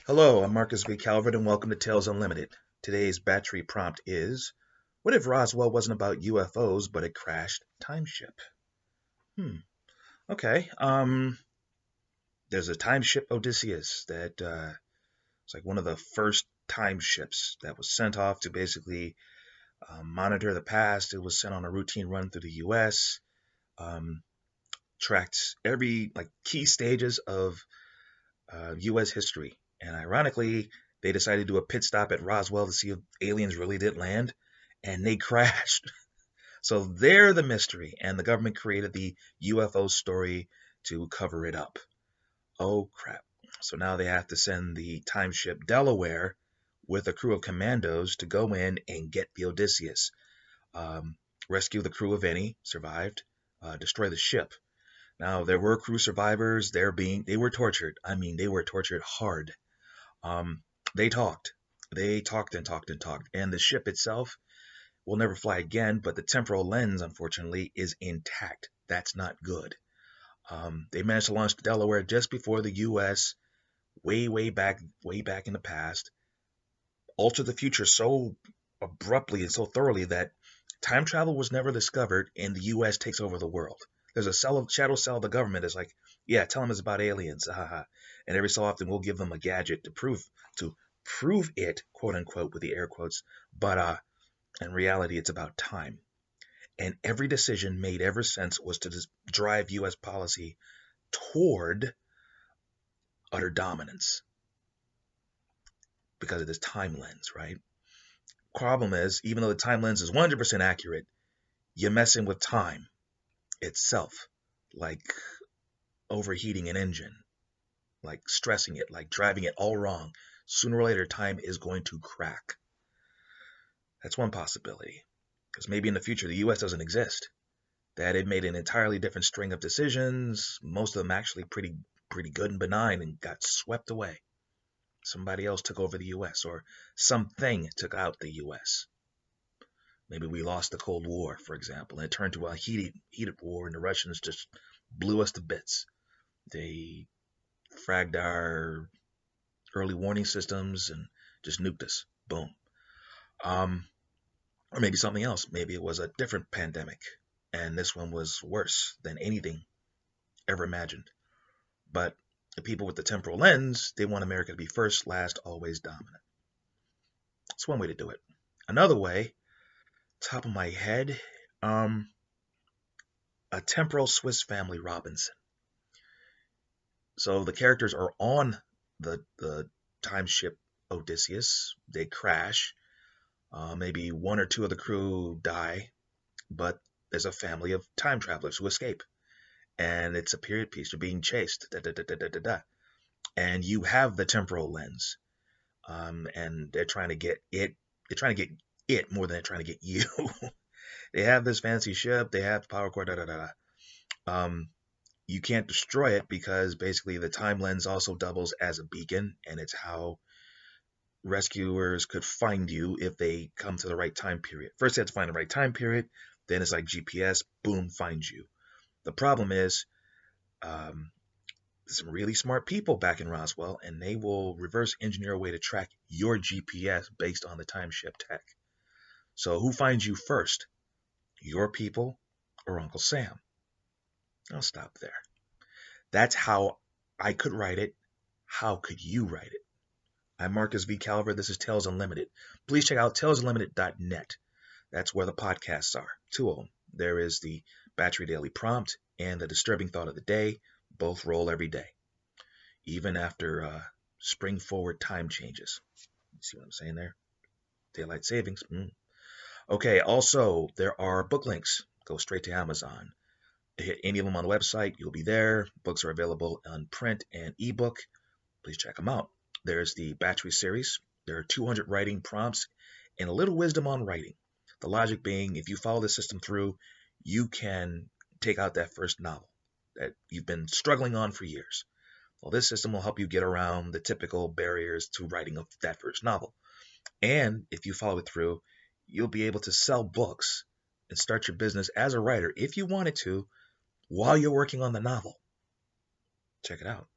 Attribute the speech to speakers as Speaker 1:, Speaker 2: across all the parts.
Speaker 1: Hello, I'm Marcus V. Calvert, and welcome to Tales Unlimited. Today's Batchery prompt is, what if Roswell wasn't about UFOs, but a crashed time ship? Hmm. Okay. There's a time ship Odysseus that it's like one of the first time ships that was sent off to basically monitor the past. It was sent on a routine run through the U.S. Um, tracked every key stages of U.S. history. And ironically, they decided to do a pit stop at Roswell to see if aliens really did land, and they crashed. So they're the mystery, and the government created the UFO story to cover it up. Oh, crap. So now they have to send the time ship Delaware with a crew of commandos to go in and get the Odysseus, um, rescue the crew if any survived, destroy the ship. Now there were crew survivors. They were tortured. I mean, they were tortured hard. Um, they talked. They talked and talked and talked. And the ship itself will never fly again, but the temporal lens, unfortunately, is intact. That's not good. They managed to launch the Delaware just before the U.S. Way back in the past, altered the future so abruptly and so thoroughly that time travel was never discovered, and the U.S. takes over the world. There's a shadow cell of the government that's like, yeah, tell them it's about aliens, haha. And every so often we'll give them a gadget to prove it, quote unquote, with the air quotes. But in reality, it's about time. And every decision made ever since was to drive U.S. policy toward utter dominance because of this time lens, right? Problem is, even though the time lens is 100% accurate, you're messing with time itself, like overheating an engine, like stressing it, like driving it all wrong. Sooner or later, time is going to crack. That's one possibility. Because maybe in the future, the U.S. doesn't exist. That it made an entirely different string of decisions, most of them actually pretty good and benign, and got swept away. Somebody else took over the U.S., or something took out the U.S. Maybe we lost the Cold War, for example, and it turned to a heated war, and the Russians just blew us to bits. They fragged our early warning systems and just nuked us. Boom. Um, or maybe something else. Maybe it was a different pandemic, and this one was worse than anything ever imagined. But the people with the temporal lens, they want America to be first, last, always dominant. That's one way to do it. Another way, top of my head, um, a temporal Swiss Family Robinson. So the characters are on the time ship Odysseus. They crash. Maybe one or two of the crew die, but there's a family of time travelers who escape. And it's a period piece. They're being chased. Da, da, da, da, da, da, da. And you have the temporal lens. And they're trying to get it. They're trying to get it more than they're trying to get you. They have this fancy ship. They have the power core. Da da da. You can't destroy it because basically the time lens also doubles as a beacon, and it's how rescuers could find you if they come to the right time period. First, they have to find the right time period. Then it's like GPS. Boom, finds you. The problem is, some really smart people back in Roswell, and they will reverse engineer a way to track your GPS based on the time ship tech. So who finds you first? Your people or Uncle Sam? I'll stop there. That's how I could write it. How could you write it? I'm Marcus V. Calvert. This is Tales Unlimited. Please check out talesunlimited.net. That's where the podcasts are. Two of them. There is the Batchery Daily Prompt and the Disturbing Thought of the Day. Both roll every day, even after spring forward time changes. You see what I'm saying there? Daylight savings. Okay, also, there are book links. Go straight to Amazon. Hit any of them on the website. You'll be there. Books are available on print and ebook. Please check them out. There's the Batchery series. There are 200 writing prompts and a little wisdom on writing. The logic being, if you follow the system through, you can take out that first novel that you've been struggling on for years. Well, this system will help you get around the typical barriers to writing of that first novel. And if you follow it through, you'll be able to sell books and start your business as a writer if you wanted to while you're working on the novel. Check it out.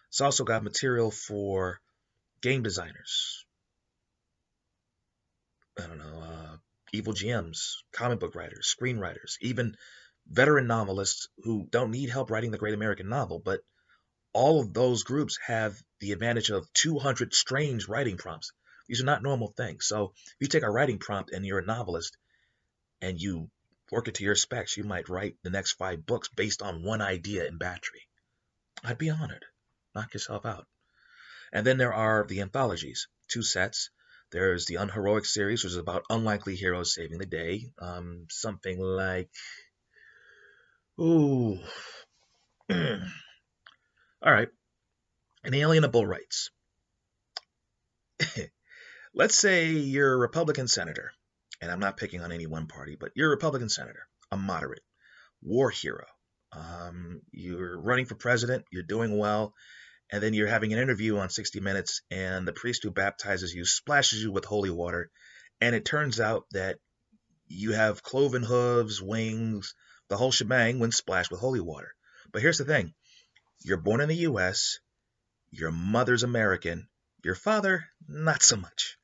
Speaker 1: It's also got material for game designers, I don't know, evil GMs, comic book writers, screenwriters, even veteran novelists who don't need help writing the great American novel, but all of those groups have the advantage of 200 strange writing prompts. These are not normal things. So if you take a writing prompt and you're a novelist and you work it to your specs, you might write the next 5 books based on one idea in Batchery. I'd be honored. Knock yourself out. And then there are the anthologies, 2 sets. There's the Unheroic series, which is about unlikely heroes saving the day. Something like, ooh, all right, Inalienable Rights. Let's say you're a Republican senator, and I'm not picking on any one party, but you're a Republican senator, a moderate, war hero. You're running for president, you're doing well, and then you're having an interview on 60 Minutes, and the priest who baptizes you splashes you with holy water, and it turns out that you have cloven hooves, wings, the whole shebang when splashed with holy water. But here's the thing. You're born in the U.S., your mother's American, your father, not so much.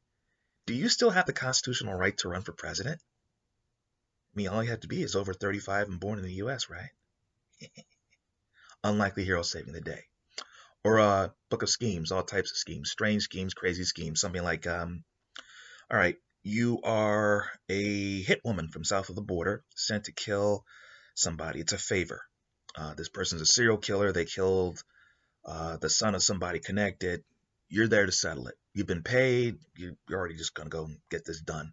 Speaker 1: Do you still have the constitutional right to run for president? I mean, all you have to be is over 35 and born in the U.S., right? Unlikely hero saving the day. Or a book of schemes, all types of schemes, strange schemes, crazy schemes, something like, all right, you are a hit woman from south of the border sent to kill somebody. It's a favor. This person's a serial killer. They killed the son of somebody connected. You're there to settle it. You've been paid. You're already just going to go and get this done.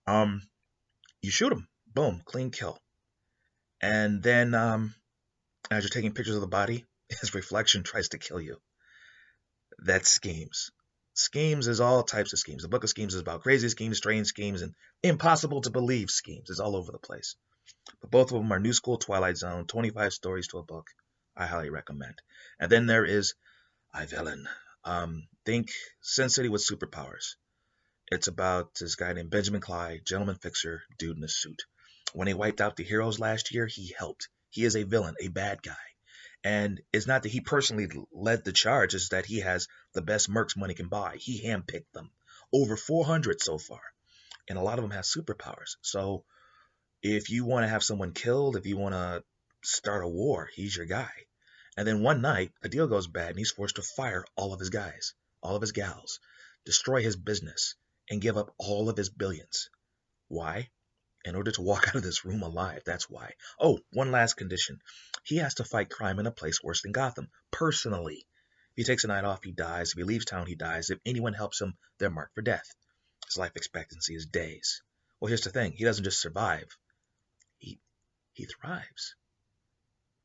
Speaker 1: You shoot him. Boom, clean kill. And then as you're taking pictures of the body, his reflection tries to kill you. That's schemes. Schemes is all types of schemes. The book of schemes is about crazy schemes, strange schemes, and impossible to believe schemes. It's all over the place. But both of them are new school Twilight Zone, 25 stories to a book. I highly recommend. And then there is I Villain. Think Sin City with superpowers. It's about this guy named Benjamin Clyde, gentleman fixer, dude in a suit. When he wiped out the heroes last year, he helped. He is a villain, a bad guy. And it's not that he personally led the charge, it's that he has the best mercs money can buy. He handpicked them. Over 400 so far. And a lot of them have superpowers. So if you want to have someone killed, if you want to start a war, he's your guy. And then one night, a deal goes bad and he's forced to fire all of his guys, all of his gals, destroy his business, and give up all of his billions. Why? In order to walk out of this room alive, that's why. Oh, one last condition. He has to fight crime in a place worse than Gotham, personally. If he takes a night off, he dies. If he leaves town, he dies. If anyone helps him, they're marked for death. His life expectancy is days. Well, here's the thing. He doesn't just survive. He thrives.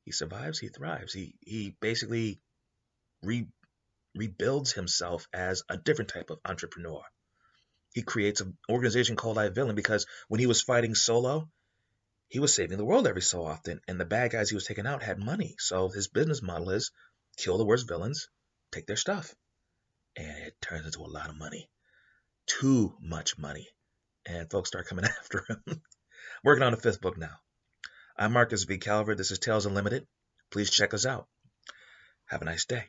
Speaker 1: He survives, he thrives. He basically rebuilds himself as a different type of entrepreneur. He creates an organization called I Villain because when he was fighting solo, he was saving the world every so often, and the bad guys he was taking out had money. So his business model is kill the worst villains, take their stuff. And it turns into a lot of money. Too much money. And folks start coming after him. Working on the 5th book now. I'm Marcus V. Calvert. This is Tales Unlimited. Please check us out. Have a nice day.